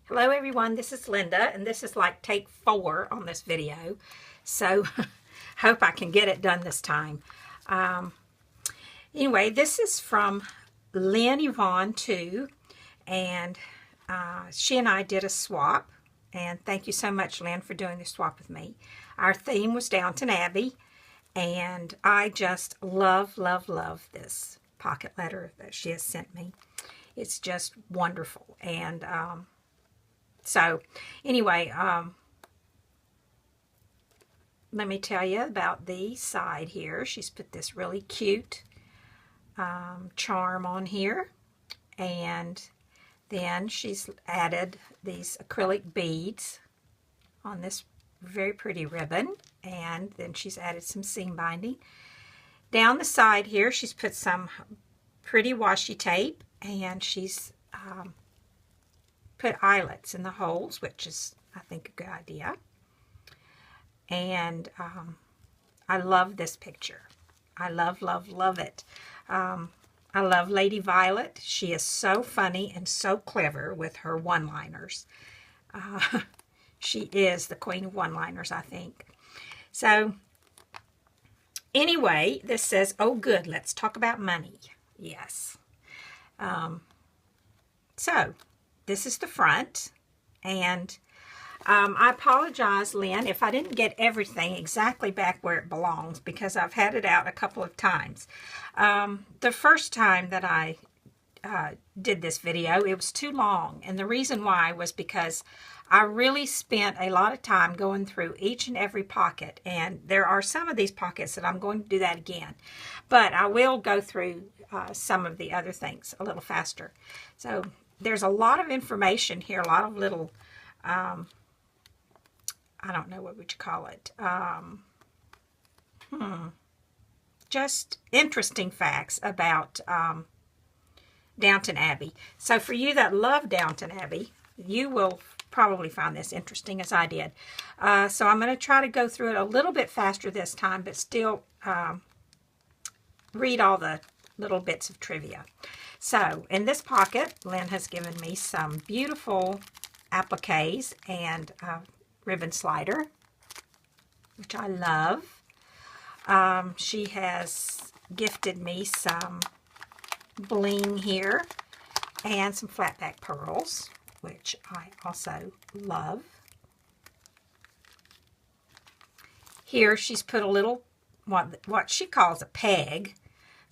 Hello everyone, this is Linda, and this is like take 4 on this video, so hope I can get it done this time. Anyway, this is from Lynnyvonnestwo, and she and I did a swap, and thank you so much, Lynn, for doing the swap with me. Our theme was Downton Abbey, and I just love this pocket letter that she has sent me. It's just wonderful, and so anyway, let me tell you about the side here. She's put this really cute charm on here, and then she's added these acrylic beads on this very pretty ribbon, and then she's added some seam binding. Down the side here, she's put some pretty washi tape, and she's put eyelets in the holes, which is, I think, a good idea. And I love this picture. I love it. I love Lady Violet. She is so funny and so clever with her one-liners. She is the queen of one-liners, I think. So, anyway, this says, "Oh, good, let's talk about money." Yes. So, this is the front, and I apologize, Lynn, if I didn't get everything exactly back where it belongs, because I've had it out a couple of times. The first time that I did this video, it was too long, and the reason why was because I really spent a lot of time going through each and every pocket, and there are some of these pockets that I'm going to do that again, but I will go through some of the other things a little faster. So there's a lot of information here, a lot of little, I don't know, what would you call it? Just interesting facts about Downton Abbey. So for you that love Downton Abbey, you will probably find this interesting as I did. So I'm going to try to go through it a little bit faster this time, but still read all the little bits of trivia. So, in this pocket, Lynn has given me some beautiful appliques and ribbon slider, which I love. She has gifted me some bling here and some flat back pearls, which I also love. Here she's put a little, what she calls a peg,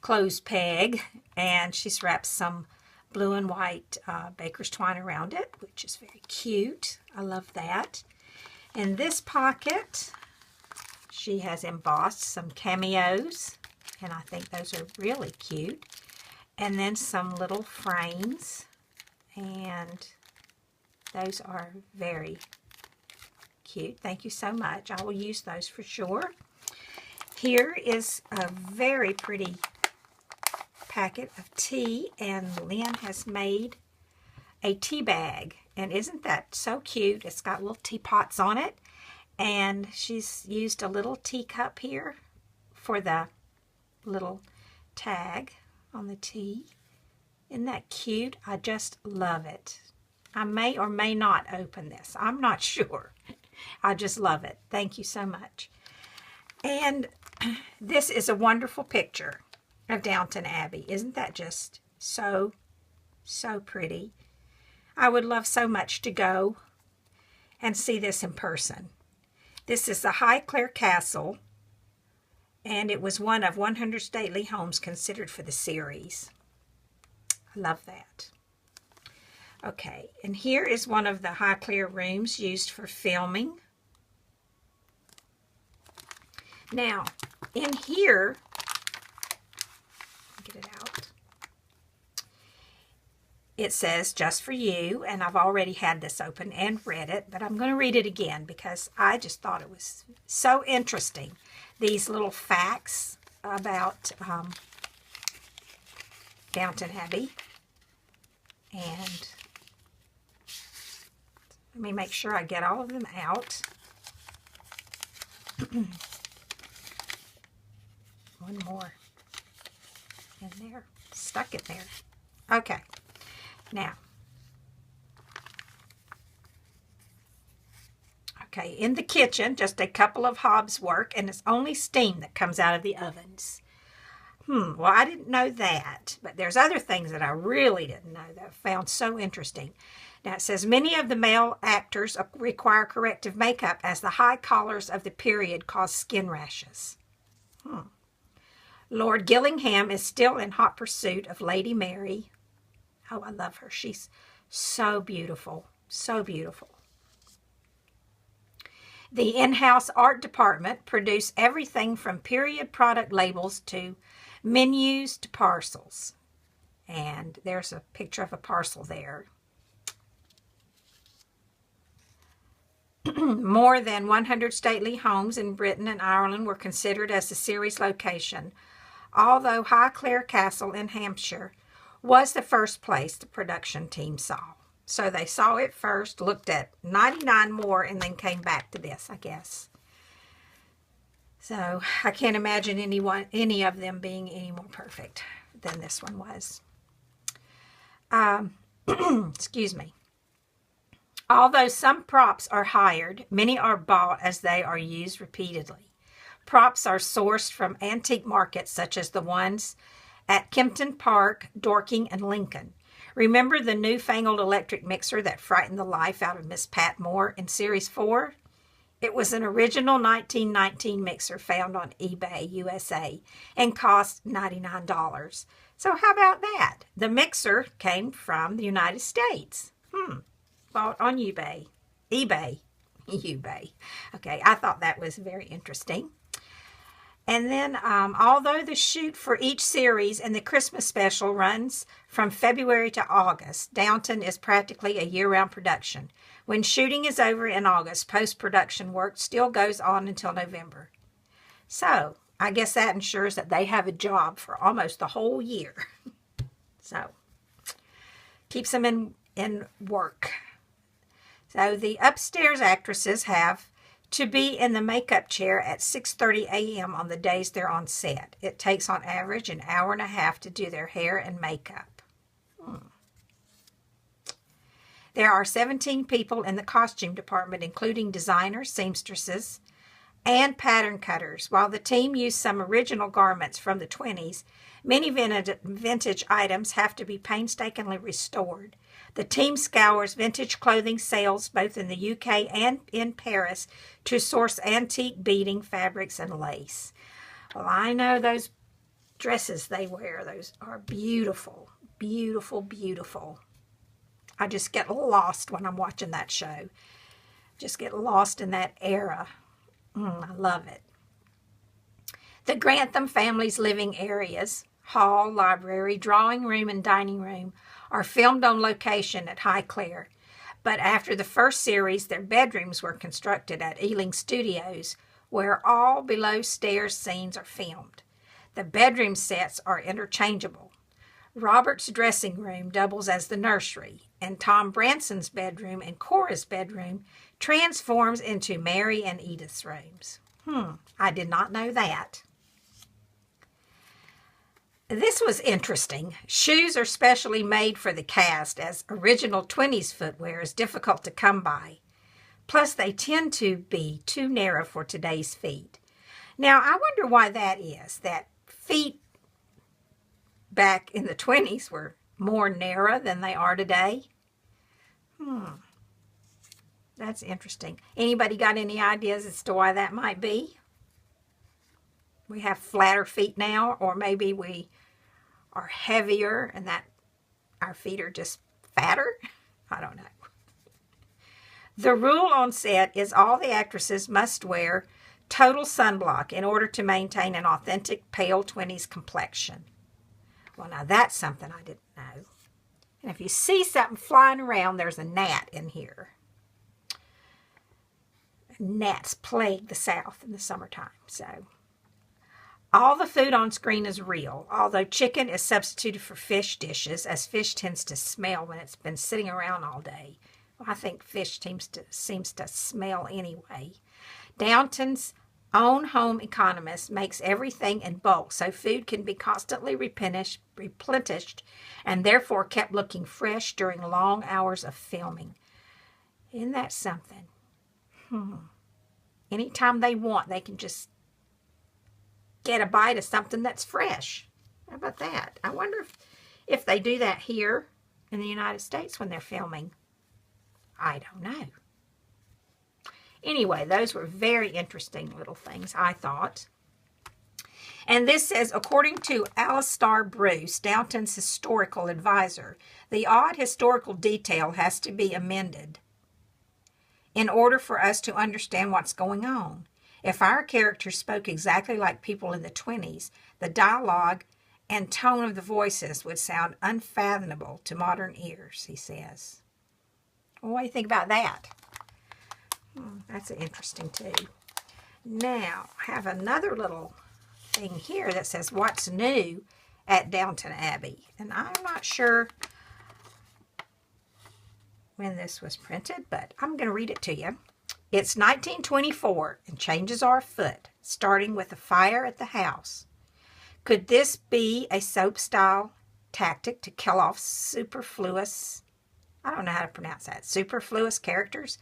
closed peg, and she's wrapped some blue and white baker's twine around it, which is very cute. I love that. In this pocket, she has embossed some cameos, and I think those are really cute. And then some little frames, and those are very cute. Thank you so much. I will use those for sure. Here is a very pretty packet of tea, and Lynn has made a tea bag, and isn't that so cute? It's got little teapots on it, and she's used a little teacup here for the little tag on the tea. Isn't that cute? I just love it. I may or may not open this. I'm not sure. I just love it. Thank you so much. And this is a wonderful picture of Downton Abbey. Isn't that just so pretty? I would love so much to go and see this in person. This is the Highclere Castle, and it was one of 100 stately homes considered for the series. I love that. Okay, and here is one of the Highclere rooms used for filming. Now, in here, get it out. It says, "Just for you," and I've already had this open and read it, but I'm going to read it again because I just thought it was so interesting. These little facts about Downton Abbey. And let me make sure I get all of them out. One more in there. Stuck it there. Okay. Now, Okay, in the kitchen, just a couple of hobs work, and it's only steam that comes out of the ovens. Well, I didn't know that, but there's other things that I really didn't know that I found so interesting. Now, it says many of the male actors require corrective makeup as the high collars of the period cause skin rashes. Lord Gillingham is still in hot pursuit of Lady Mary. Oh, I love her. She's so beautiful, so beautiful. The in-house art department produced everything from period product labels to menus to parcels. And there's a picture of a parcel there. More than 100 stately homes in Britain and Ireland were considered as the series location, although Highclere Castle in Hampshire was the first place the production team saw. So they saw it first, looked at 99 more, and then came back to this, I guess. So I can't imagine any of them being any more perfect than this one was. Excuse me. Although some props are hired, many are bought as they are used repeatedly. Props are sourced from antique markets such as the ones at Kempton Park, Dorking, and Lincoln. Remember the newfangled electric mixer that frightened the life out of Miss Pat Moore in Series 4? It was an original 1919 mixer found on eBay USA and cost $99. So how about that? The mixer came from the United States. Bought on eBay. eBay. Okay, I thought that was very interesting. And then, although the shoot for each series and the Christmas special runs from February to August, Downton is practically a year-round production. When shooting is over in August, post-production work still goes on until November. So, I guess that ensures that they have a job for almost the whole year. So, keeps them in work. So, the upstairs actresses have to be in the makeup chair at 6:30 a.m. on the days they're on set. It takes on average an hour and a half to do their hair and makeup. There are 17 people in the costume department, including designers, seamstresses, and pattern cutters. While the team used some original garments from the 20s, many vintage items have to be painstakingly restored. The team scours vintage clothing sales both in the UK and in Paris to source antique beading, fabrics, and lace. Well, I know those dresses they wear. Those are beautiful, beautiful, beautiful. I just get lost when I'm watching that show. Just get lost in that era. I love it. The Grantham family's living areas, hall, library, drawing room, and dining room, are filmed on location at Highclere. But after the first series, their bedrooms were constructed at Ealing Studios, where all below-stairs scenes are filmed. The bedroom sets are interchangeable. Robert's dressing room doubles as the nursery, and Tom Branson's bedroom and Cora's bedroom transforms into Mary and Edith's rooms. I did not know that. This was interesting. Shoes are specially made for the cast, as original 20s footwear is difficult to come by. Plus, they tend to be too narrow for today's feet. Now, I wonder why that is, that feet back in the 20s were more narrow than they are today. That's interesting. Anybody got any ideas as to why that might be? We have flatter feet now, or maybe we are heavier and that our feet are just fatter? I don't know. The rule on set is all the actresses must wear total sunblock in order to maintain an authentic pale 20s complexion. Well, now that's something I didn't know. And if you see something flying around, there's a gnat in here. Gnats plague the South in the summertime. So, all the food on screen is real, although chicken is substituted for fish dishes, as fish tends to smell when it's been sitting around all day. Well, I think fish seems to smell anyway. Downton's own home economist makes everything in bulk, so food can be constantly replenished, and therefore kept looking fresh during long hours of filming. Isn't that something? Anytime they want, they can just get a bite of something that's fresh. How about that? I wonder if they do that here in the United States when they're filming. I don't know. Anyway, those were very interesting little things, I thought. And this says, according to Alistair Bruce, Downton's historical advisor, the odd historical detail has to be amended in order for us to understand what's going on. If our characters spoke exactly like people in the 20s, the dialogue and tone of the voices would sound unfathomable to modern ears, he says. Well, what do you think about that? That's interesting too. Now, I have another little thing here that says, what's new at Downton Abbey? And I'm not sure when this was printed, but I'm going to read it to you. It's 1924, and changes are afoot, starting with a fire at the house. Could this be a soap-style tactic to kill off superfluous, I don't know how to pronounce that, superfluous characters?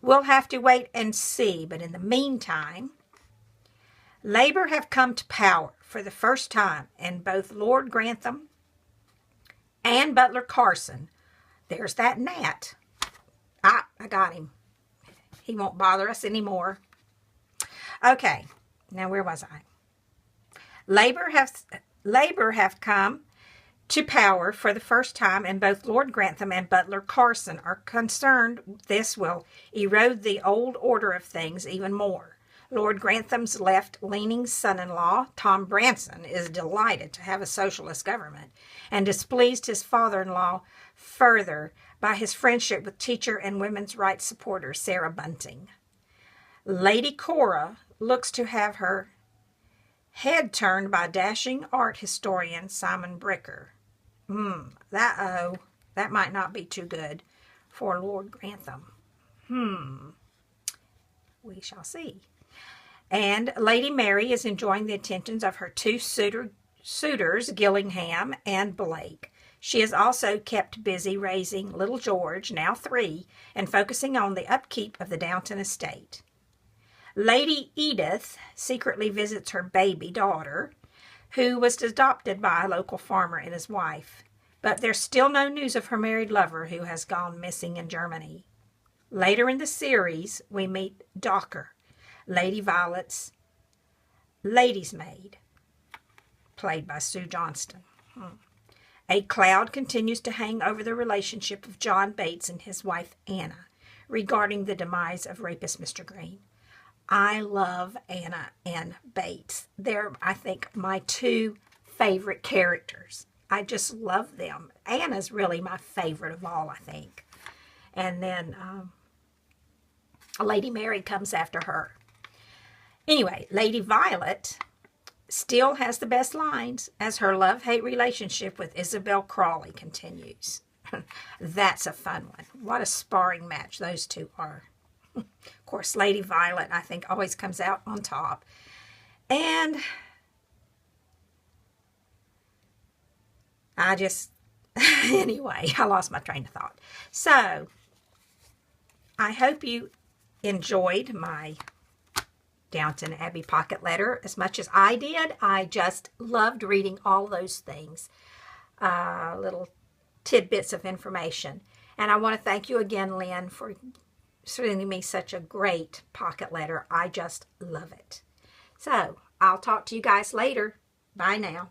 We'll have to wait and see, but in the meantime, Labour have come to power for the first time, and both Lord Grantham and Butler Carson, there's that gnat. I got him. He won't bother us anymore. Okay, now where was I? Labour have come to power for the first time, and both Lord Grantham and Butler Carson are concerned this will erode the old order of things even more. Lord Grantham's left-leaning son-in-law, Tom Branson, is delighted to have a socialist government and displeased his father-in-law further by his friendship with teacher and women's rights supporter Sarah Bunting. Lady Cora looks to have her head turned by dashing art historian Simon Bricker. That might not be too good for Lord Grantham. We shall see. And Lady Mary is enjoying the attentions of her two suitors, Gillingham and Blake. She is also kept busy raising little George, now 3, and focusing on the upkeep of the Downton estate. Lady Edith secretly visits her baby daughter, who was adopted by a local farmer and his wife. But there's still no news of her married lover, who has gone missing in Germany. Later in the series, we meet Docker, Lady Violet's lady's maid, played by Sue Johnston. A cloud continues to hang over the relationship of John Bates and his wife Anna regarding the demise of rapist Mr. Green. I love Anna and Bates. They're, I think, my 2 favorite characters. I just love them. Anna's really my favorite of all, I think. And then Lady Mary comes after her. Anyway, Lady Violet still has the best lines as her love-hate relationship with Isabel Crawley continues. That's a fun one. What a sparring match those two are. Of course, Lady Violet, I think, always comes out on top. And I just, anyway, I lost my train of thought. So, I hope you enjoyed my Downton Abbey pocket letter as much as I did. I just loved reading all those things, little tidbits of information. And I want to thank you again, Lynn, for sending me such a great pocket letter. I just love it. So, I'll talk to you guys later. Bye now.